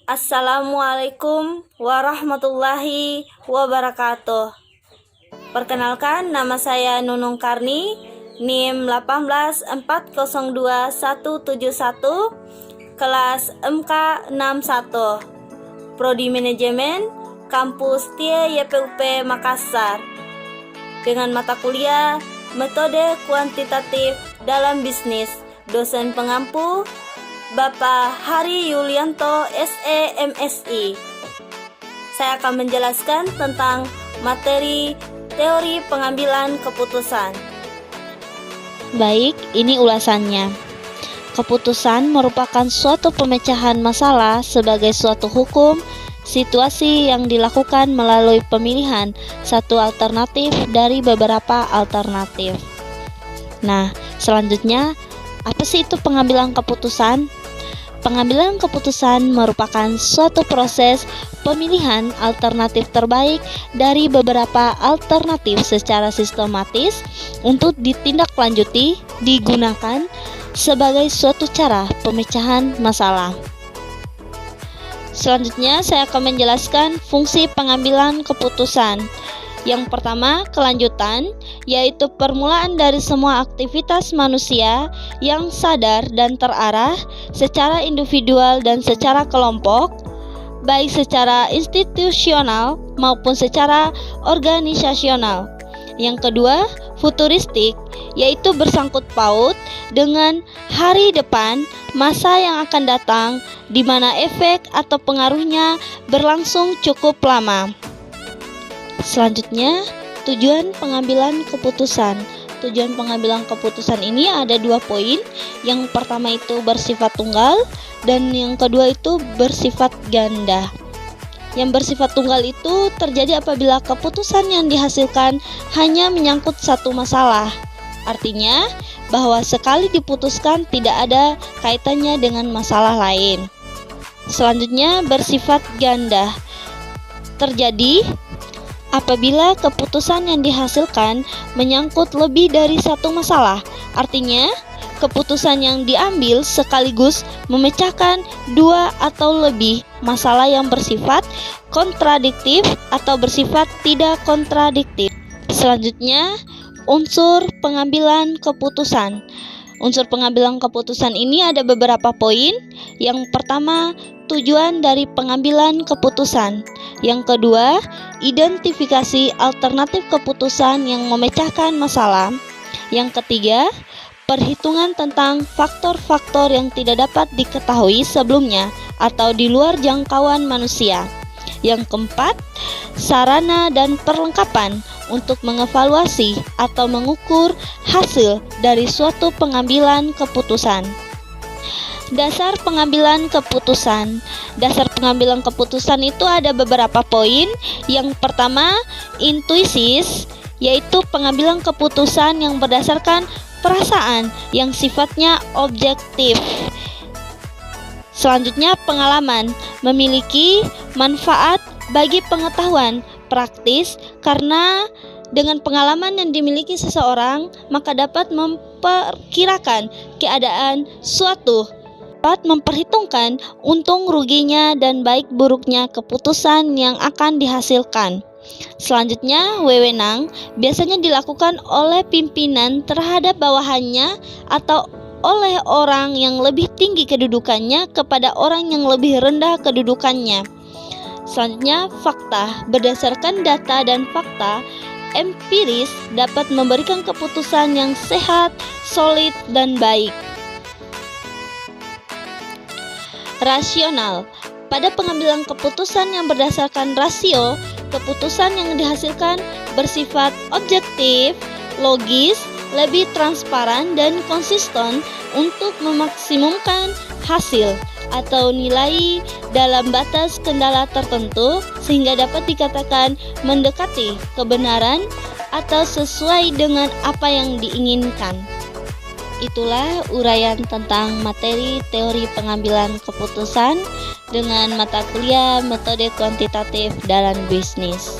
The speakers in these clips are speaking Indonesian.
Assalamualaikum warahmatullahi wabarakatuh. Perkenalkan, nama saya Nunung Karni, NIM 184021171, kelas MK 61, Prodi Manajemen, Kampus TIE YPUP Makassar, dengan mata kuliah Metode Kuantitatif dalam Bisnis. Dosen pengampu Bapak Hari Yulianto SE MSI. Saya akan menjelaskan tentang materi teori pengambilan keputusan. Baik, ini ulasannya. Keputusan merupakan suatu pemecahan masalah sebagai suatu hukum, situasi yang dilakukan melalui pemilihan satu alternatif dari beberapa alternatif. Nah, selanjutnya, apa sih itu pengambilan keputusan? Pengambilan keputusan merupakan suatu proses pemilihan alternatif terbaik dari beberapa alternatif secara sistematis untuk ditindaklanjuti, digunakan sebagai suatu cara pemecahan masalah. Selanjutnya, saya akan menjelaskan fungsi pengambilan keputusan. Yang pertama, kelanjutan, yaitu permulaan dari semua aktivitas manusia yang sadar dan terarah secara individual dan secara kelompok, baik secara institusional maupun secara organisasional. Yang kedua, futuristik, yaitu bersangkut paut dengan hari depan, masa yang akan datang, di mana efek atau pengaruhnya berlangsung cukup lama. Selanjutnya, tujuan pengambilan keputusan. Tujuan pengambilan keputusan ini ada 2 poin. Yang pertama itu bersifat tunggal dan yang kedua itu bersifat ganda. Yang bersifat tunggal itu terjadi apabila keputusan yang dihasilkan hanya menyangkut satu masalah. Artinya bahwa sekali diputuskan tidak ada kaitannya dengan masalah lain. Selanjutnya, bersifat ganda. Terjadi apabila keputusan yang dihasilkan menyangkut lebih dari satu masalah. Artinya, keputusan yang diambil sekaligus memecahkan 2 atau lebih masalah yang bersifat kontradiktif atau bersifat tidak kontradiktif. Selanjutnya, unsur pengambilan keputusan. Unsur pengambilan keputusan ini ada beberapa poin. Yang pertama, tujuan dari pengambilan keputusan. Yang kedua, identifikasi alternatif keputusan yang memecahkan masalah. Yang ketiga, perhitungan tentang faktor-faktor yang tidak dapat diketahui sebelumnya atau di luar jangkauan manusia. Yang keempat, sarana dan perlengkapan untuk mengevaluasi atau mengukur hasil dari suatu pengambilan keputusan. Dasar pengambilan keputusan. Dasar pengambilan keputusan itu ada beberapa poin. Yang pertama, intuisis, yaitu pengambilan keputusan yang berdasarkan perasaan yang sifatnya objektif. Selanjutnya, pengalaman, memiliki manfaat bagi pengetahuan praktis karena dengan pengalaman yang dimiliki seseorang maka dapat memperkirakan keadaan suatu, dapat memperhitungkan untung ruginya dan baik buruknya keputusan yang akan dihasilkan. Selanjutnya, wewenang biasanya dilakukan oleh pimpinan terhadap bawahannya atau oleh orang yang lebih tinggi kedudukannya kepada orang yang lebih rendah kedudukannya. Selanjutnya, fakta. Berdasarkan data dan fakta empiris dapat memberikan keputusan yang sehat, solid, dan baik. Rasional. Pada pengambilan keputusan yang berdasarkan rasio, keputusan yang dihasilkan bersifat objektif, logis, lebih transparan dan konsisten untuk memaksimumkan hasil atau nilai dalam batas kendala tertentu sehingga dapat dikatakan mendekati kebenaran atau sesuai dengan apa yang diinginkan. Itulah uraian tentang materi teori pengambilan keputusan dengan mata kuliah metode kuantitatif dalam bisnis.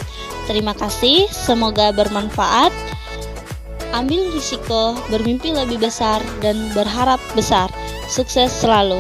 Terima kasih, semoga bermanfaat. Ambil risiko, bermimpi lebih besar, dan berharap besar. Sukses selalu.